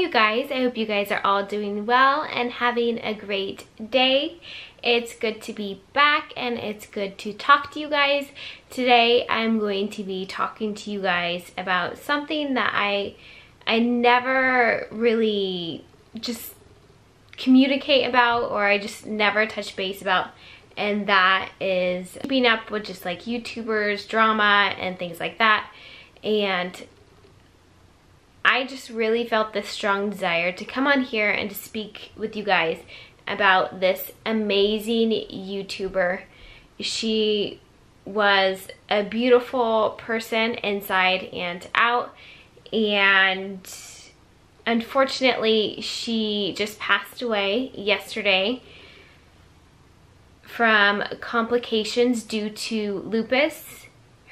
you guys. I hope you guys are all doing well and having a great day. It's good to be back and it's good to talk to you guys. Today I'm going to be talking to you guys about something that I never really just communicate about, or I just never touch base about, and that is keeping up with just like YouTubers, drama, and things like that. And I just really felt this strong desire to come on here and to speak with you guys about this amazing YouTuber. She was a beautiful person inside and out, and unfortunately she just passed away yesterday from complications due to lupus.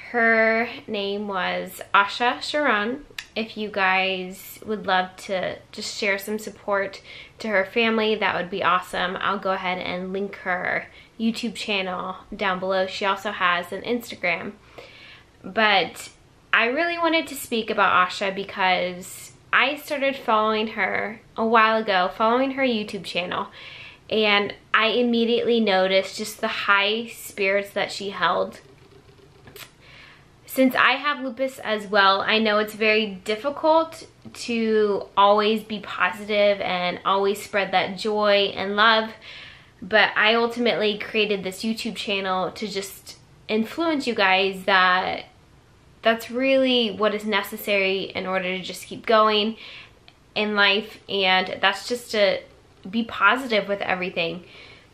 Her name was Asha Sharron. If you guys would love to just share some support to her family, that would be awesome. I'll go ahead and link her YouTube channel down below. She also has an Instagram. But I really wanted to speak about Asha because I started following her a while ago, following her YouTube channel, and I immediately noticed just the high spirits that she held. Since I have lupus as well, I know it's very difficult to always be positive and always spread that joy and love, but I ultimately created this YouTube channel to just influence you guys that that's really what is necessary in order to just keep going in life, and that's just to be positive with everything.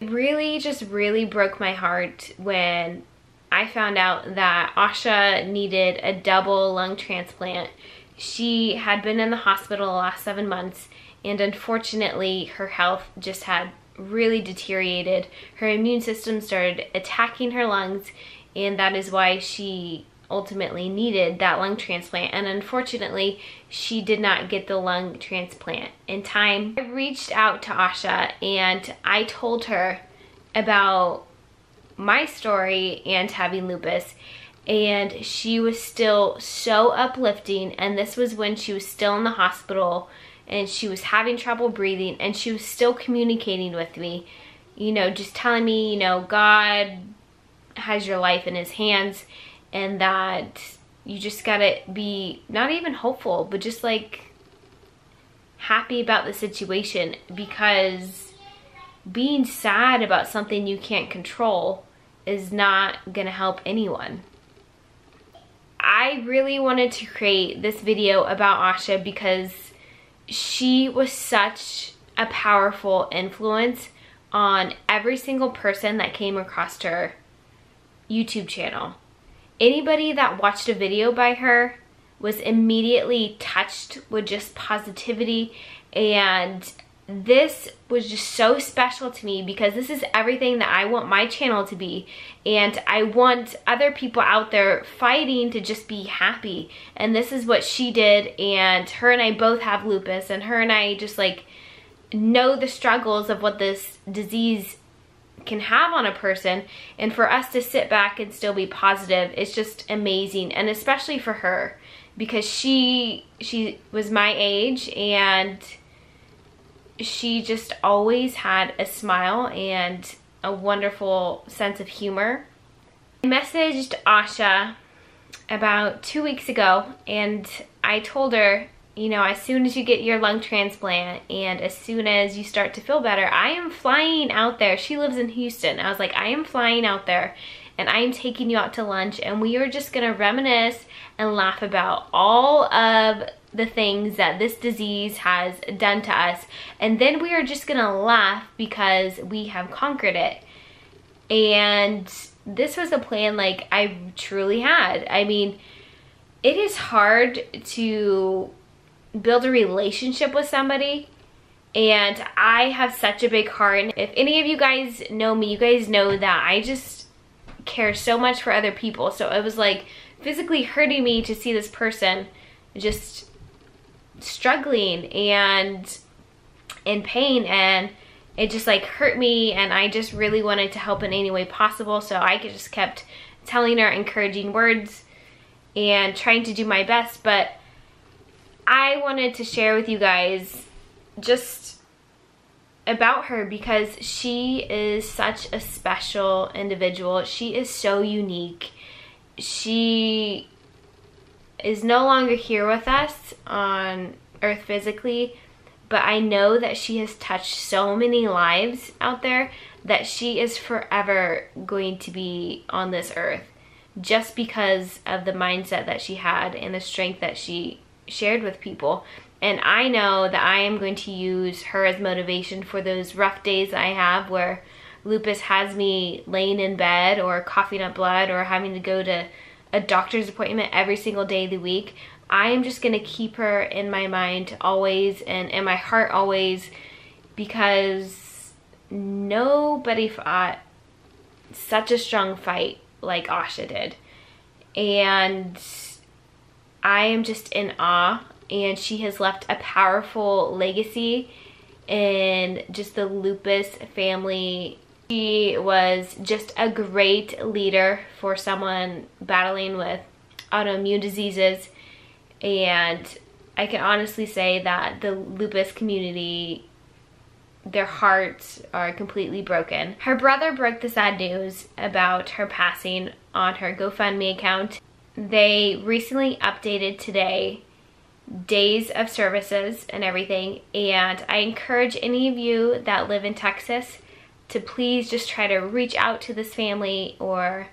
It really broke my heart when I found out that Asha needed a double lung transplant. She had been in the hospital the last 7 months, and unfortunately her health just had really deteriorated. Her immune system started attacking her lungs, and that is why she ultimately needed that lung transplant. And unfortunately she did not get the lung transplant in time. I reached out to Asha and I told her about my story and having lupus, and she was still so uplifting. And this was when she was still in the hospital and she was having trouble breathing, and she was still communicating with me, you know, just telling me, you know, God has your life in his hands, and that you just gotta be not even hopeful, but just like happy about the situation, because being sad about something you can't control is not gonna help anyone. I really wanted to create this video about Asha because she was such a powerful influence on every single person that came across her YouTube channel. Anybody that watched a video by her was immediately touched with just positivity, and this was just so special to me because this is everything that I want my channel to be, and I want other people out there fighting to just be happy. And this is what she did, and her and I both have lupus, and her and I just like know the struggles of what this disease can have on a person, and for us to sit back and still be positive, it's just amazing. And especially for her, because she was my age, and she just always had a smile and a wonderful sense of humor. I messaged Asha about 2 weeks ago, and I told her, you know, as soon as you get your lung transplant and as soon as you start to feel better, I am flying out there. She lives in Houston. I was like, I am flying out there and I am taking you out to lunch, and we are just gonna reminisce and laugh about all of the things that this disease has done to us, and then we are just gonna laugh because we have conquered it. And this was a plan like I truly had. I mean, it is hard to build a relationship with somebody, and I have such a big heart. If any of you guys know me, you guys know that I just care so much for other people. So it was like physically hurting me to see this person just struggling and in pain, and it just like hurt me, and I just really wanted to help in any way possible. So I just kept telling her encouraging words and trying to do my best. But I wanted to share with you guys just about her, because she is such a special individual. She is so unique. She is no longer here with us on earth physically, but I know that she has touched so many lives out there that she is forever going to be on this earth, just because of the mindset that she had and the strength that she shared with people. And I know that I am going to use her as motivation for those rough days I have where lupus has me laying in bed or coughing up blood or having to go to a doctor's appointment every single day of the week. I am just going to keep her in my mind always and in my heart always, because nobody fought such a strong fight like Asha did. And I am just in awe, and she has left a powerful legacy in just the lupus family. She was just a great leader for someone battling with autoimmune diseases, and I can honestly say that the lupus community, their hearts are completely broken. Her brother broke the sad news about her passing on her GoFundMe account. They recently updated today days of services and everything, and I encourage any of you that live in Texas to please just try to reach out to this family or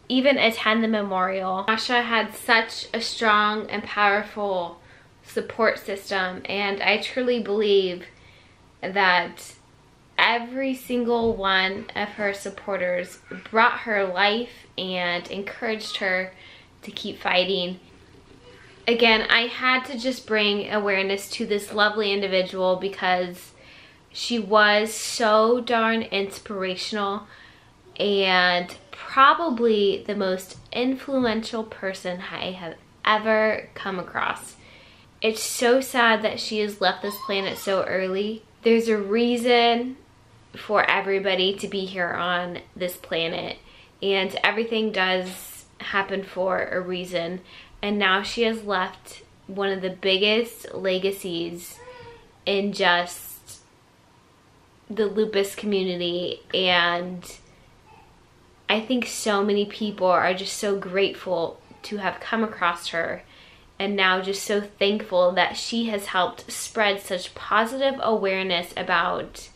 even attend the memorial. Asha had such a strong and powerful support system, and I truly believe that every single one of her supporters brought her life and encouraged her to keep fighting. Again, I had to just bring awareness to this lovely individual because she was so darn inspirational and probably the most influential person I have ever come across. It's so sad that she has left this planet so early. There's a reason for everybody to be here on this planet, and everything does happen for a reason. And now she has left one of the biggest legacies in just the lupus community, and I think so many people are just so grateful to have come across her, and now just so thankful that she has helped spread such positive awareness about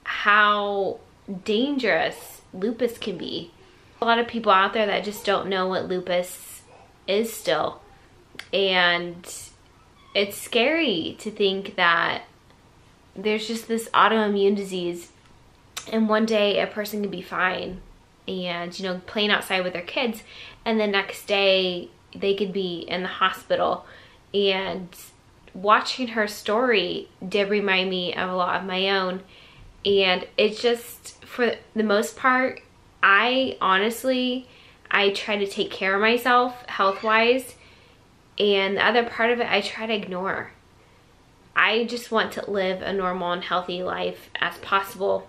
how dangerous lupus can be. A lot of people out there that just don't know what lupus is still, and it's scary to think that there's just this autoimmune disease and one day a person can be fine and, you know, playing outside with their kids, and the next day they could be in the hospital. And watching her story did remind me of a lot of my own, and it's just, for the most part, I try to take care of myself health-wise, and the other part of it I try to ignore. I just want to live a normal and healthy life as possible.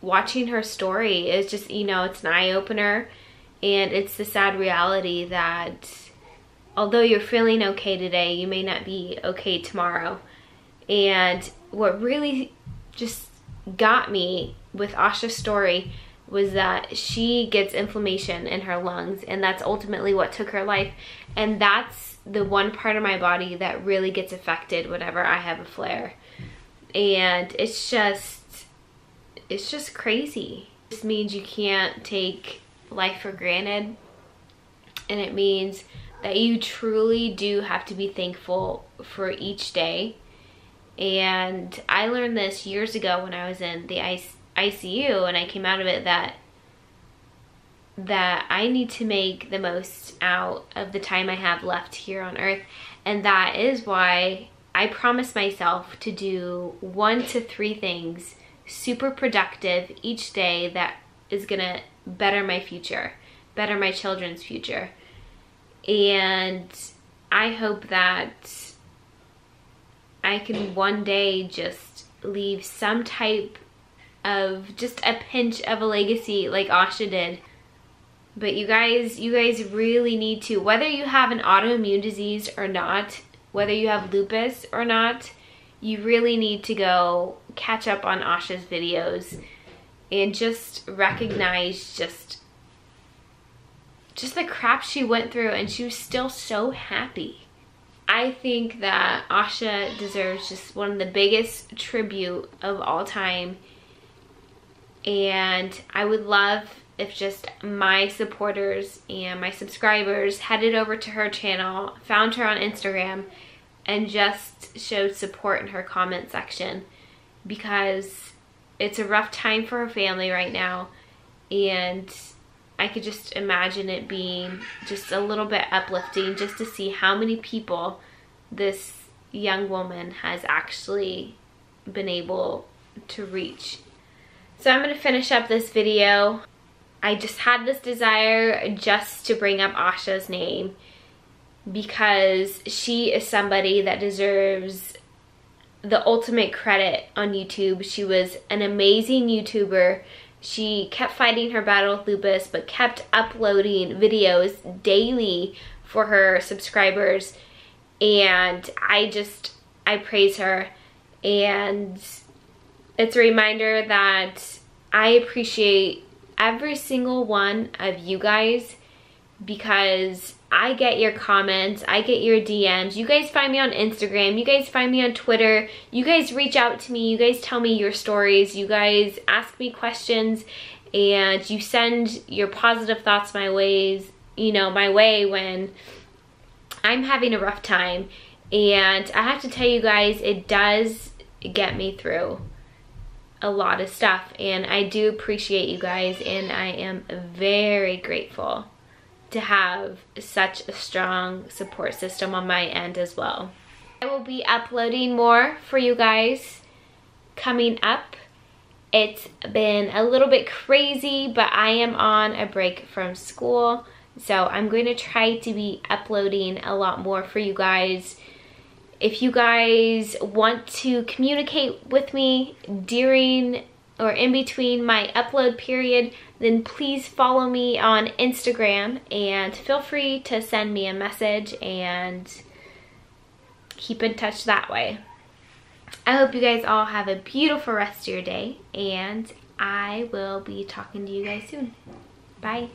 Watching her story is just, you know, it's an eye-opener, and it's the sad reality that although you're feeling okay today, you may not be okay tomorrow. And what really just got me with Asha's story was that she gets inflammation in her lungs, and that's ultimately what took her life. And that's the one part of my body that really gets affected whenever I have a flare. And it's just crazy. It just means you can't take life for granted, and it means that you truly do have to be thankful for each day. And I learned this years ago when I was in the ICU, and I came out of it that I need to make the most out of the time I have left here on earth. And that is why I promise myself to do 1 to 3 things super productive each day that is gonna better my future, better my children's future. And I hope that I can one day just leave some type of, just a pinch of a legacy like Asha did. But you guys really need to, whether you have an autoimmune disease or not, whether you have lupus or not, you really need to go catch up on Asha's videos and just recognize just the crap she went through, and she was still so happy. I think that Asha deserves just one of the biggest tribute of all time, and I would love if just my supporters and my subscribers headed over to her channel, found her on Instagram, and just showed support in her comment section, because it's a rough time for her family right now, and I could just imagine it being just a little bit uplifting just to see how many people this young woman has actually been able to reach. So I'm going to finish up this video. I just had this desire just to bring up Asha's name because she is somebody that deserves the ultimate credit on YouTube. She was an amazing YouTuber. She kept fighting her battle with lupus, but kept uploading videos daily for her subscribers. And I praise her. And it's a reminder that I appreciate every single one of you guys, because I get your comments, I get your DMs. You guys find me on Instagram, you guys find me on Twitter, you guys reach out to me, you guys tell me your stories, you guys ask me questions, and you send your positive thoughts my way when I'm having a rough time. And I have to tell you guys, it does get me through a lot of stuff, and I do appreciate you guys, and I am very grateful to have such a strong support system on my end as well. I will be uploading more for you guys coming up. It's been a little bit crazy, but I am on a break from school, so I'm going to try to be uploading a lot more for you guys. If you guys want to communicate with me during or in between my upload period, then please follow me on Instagram and feel free to send me a message and keep in touch that way. I hope you guys all have a beautiful rest of your day, and I will be talking to you guys soon. Bye.